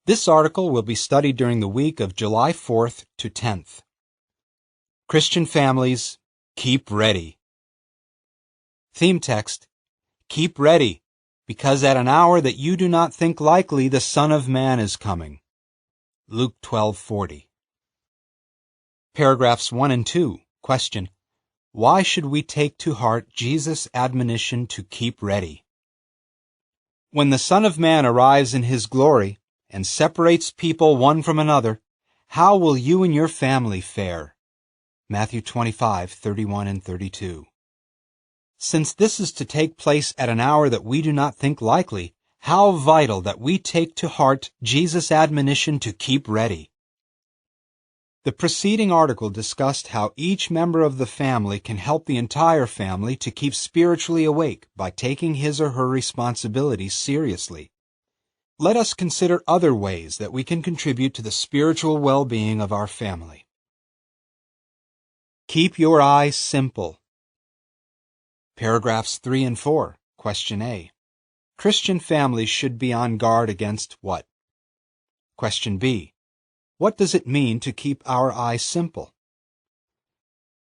This article will be studied during the week of July 4th to 10th. Christian families, keep ready. Theme text: Keep ready, because at an hour that you do not think likely the Son of Man is coming. Luke 12:40. Paragraphs 1 and 2. Question: Why should we take to heart Jesus' admonition to keep ready? When the Son of Man arrives in His glory and separates people one from another, how will you and your family fare? Matthew 25:31 and 32. Since this is to take place at an hour that we do not think likely, how vital that we take to heart Jesus' admonition to keep ready. The preceding article discussed how each member of the family can help the entire family to keep spiritually awake by taking his or her responsibilities seriously. Let us consider other ways that we can contribute to the spiritual well-being of our family. Keep your eyes simple. Paragraphs 3 and 4. Question A. Christian families should be on guard against what? Question B. What does it mean to keep our eyes simple?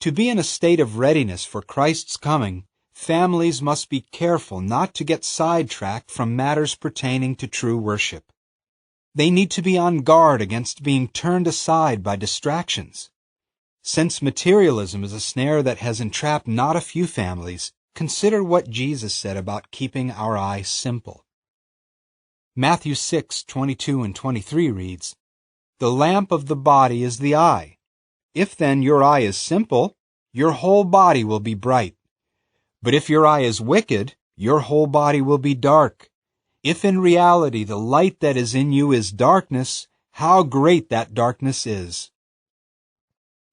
To be in a state of readiness for Christ's coming, families must be careful not to get sidetracked from matters pertaining to true worship. They need to be on guard against being turned aside by distractions. Since materialism is a snare that has entrapped not a few families, consider what Jesus said about keeping our eyes simple. Matthew 6:22 and 23 reads, "The lamp of the body is the eye. If then your eye is simple, your whole body will be bright. But if your eye is wicked, your whole body will be dark. If in reality the light that is in you is darkness, how great that darkness is."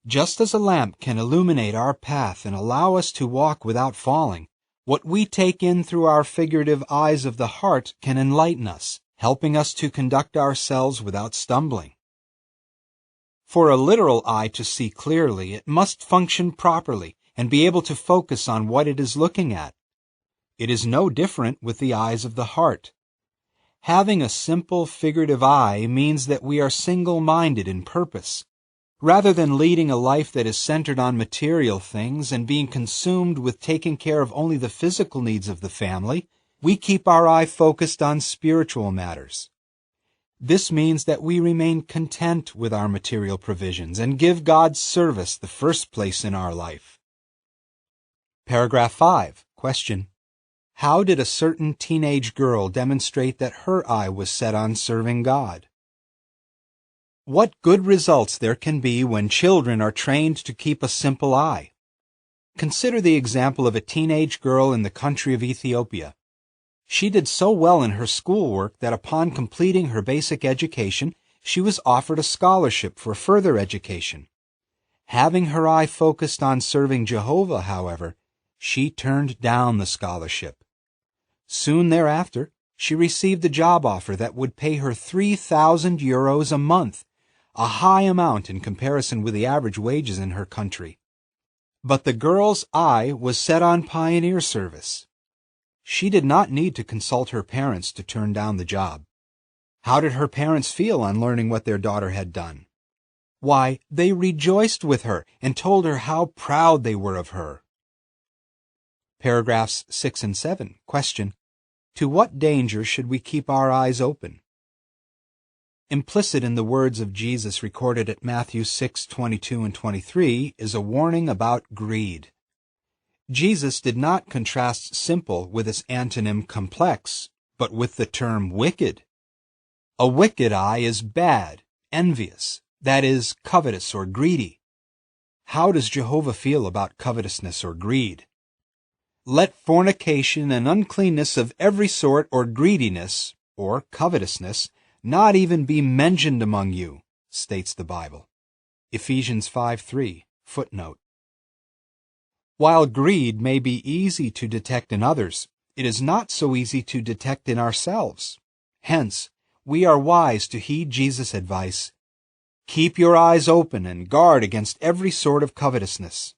Just as a lamp can illuminate our path and allow us to walk without falling, what we take in through our figurative eyes of the heart can enlighten us, helping us to conduct ourselves without stumbling. For a literal eye to see clearly, it must function properly and be able to focus on what it is looking at. It is no different with the eyes of the heart. Having a simple figurative eye means that we are single-minded in purpose. Rather than leading a life that is centered on material things and being consumed with taking care of only the physical needs of the family, we keep our eye focused on spiritual matters. This means that we remain content with our material provisions and give God's service the first place in our life. Paragraph 5. Question: How did a certain teenage girl demonstrate that her eye was set on serving God? What good results there can be when children are trained to keep a simple eye. Consider the example of a teenage girl in the country of Ethiopia. She did so well in her schoolwork that upon completing her basic education, she was offered a scholarship for further education. Having her eye focused on serving Jehovah, however, she turned down the scholarship. Soon thereafter, she received a job offer that would pay her 3,000 euros a month, a high amount in comparison with the average wages in her country. But the girl's eye was set on pioneer service. She did not need to consult her parents to turn down the job. How did her parents feel on learning what their daughter had done? Why, they rejoiced with her and told her how proud they were of her. Paragraphs 6 and 7. Question: To what danger should we keep our eyes open? Implicit in the words of Jesus recorded at Matthew 6:22 and 23 is a warning about greed. Jesus did not contrast simple with its antonym complex, but with the term wicked. A wicked eye is bad, envious, that is, covetous or greedy. How does Jehovah feel about covetousness or greed? Let fornication and uncleanness of every sort or greediness, or covetousness, not even be mentioned among you, states the Bible. Ephesians 5:3, footnote. While greed may be easy to detect in others, it is not so easy to detect in ourselves. Hence, we are wise to heed Jesus' advice: keep your eyes open and guard against every sort of covetousness.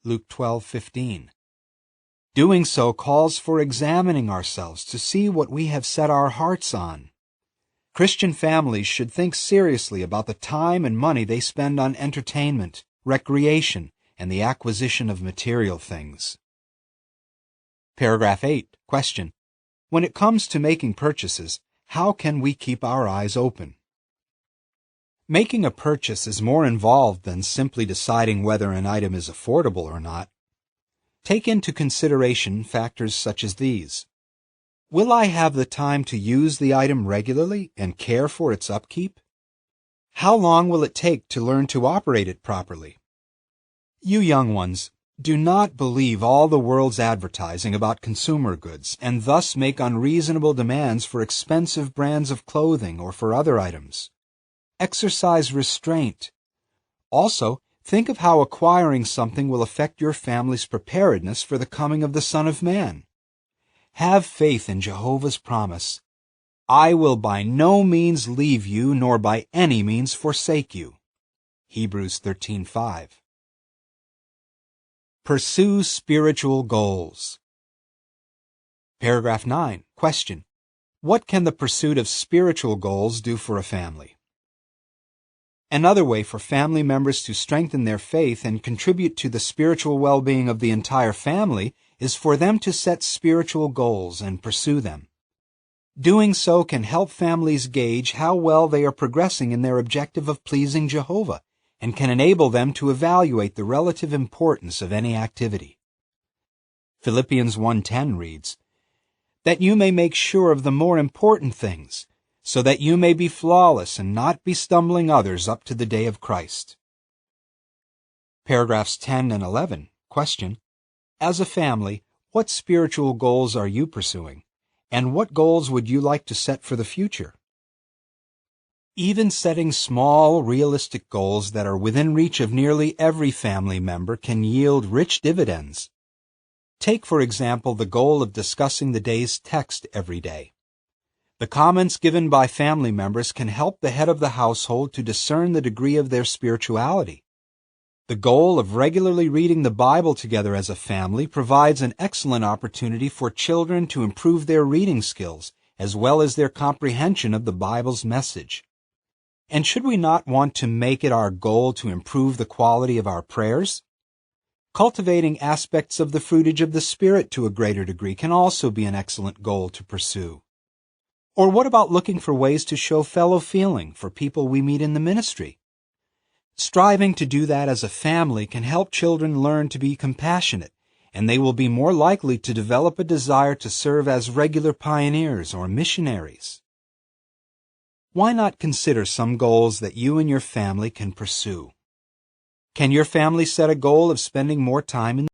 Luke 12:15. Doing so calls for examining ourselves to see what we have set our hearts on. Christian families should think seriously about the time and money they spend on entertainment, recreation, and the acquisition of material things. Paragraph 8. Question. When it comes to making purchases, how can we keep our eyes open? Making a purchase is more involved than simply deciding whether an item is affordable or not. Take into consideration factors such as these. Will I have the time to use the item regularly and care for its upkeep? How long will it take to learn to operate it properly? You young ones, do not believe all the world's advertising about consumer goods and thus make unreasonable demands for expensive brands of clothing or for other items. Exercise restraint. Also, think of how acquiring something will affect your family's preparedness for the coming of the Son of Man. Have faith in Jehovah's promise, "I will by no means leave you, nor by any means forsake you." Hebrews 13:5. Pursue spiritual goals. Paragraph 9. Question. What can the pursuit of spiritual goals do for a family? Another way for family members to strengthen their faith and contribute to the spiritual well-being of the entire family is for them to set spiritual goals and pursue them. Doing so can help families gauge how well they are progressing in their objective of pleasing Jehovah, and can enable them to evaluate the relative importance of any activity. Philippians 1:10 reads, "That you may make sure of the more important things, so that you may be flawless and not be stumbling others up to the day of Christ." Paragraphs 10 and 11. Question. As a family, what spiritual goals are you pursuing, and what goals would you like to set for the future? Even setting small, realistic goals that are within reach of nearly every family member can yield rich dividends. Take, for example, the goal of discussing the day's text every day. The comments given by family members can help the head of the household to discern the degree of their spirituality. The goal of regularly reading the Bible together as a family provides an excellent opportunity for children to improve their reading skills as well as their comprehension of the Bible's message. And should we not want to make it our goal to improve the quality of our prayers? Cultivating aspects of the fruitage of the Spirit to a greater degree can also be an excellent goal to pursue. Or what about looking for ways to show fellow feeling for people we meet in the ministry? Striving to do that as a family can help children learn to be compassionate, and they will be more likely to develop a desire to serve as regular pioneers or missionaries. Why not consider some goals that you and your family can pursue? Can your family set a goal of spending more time in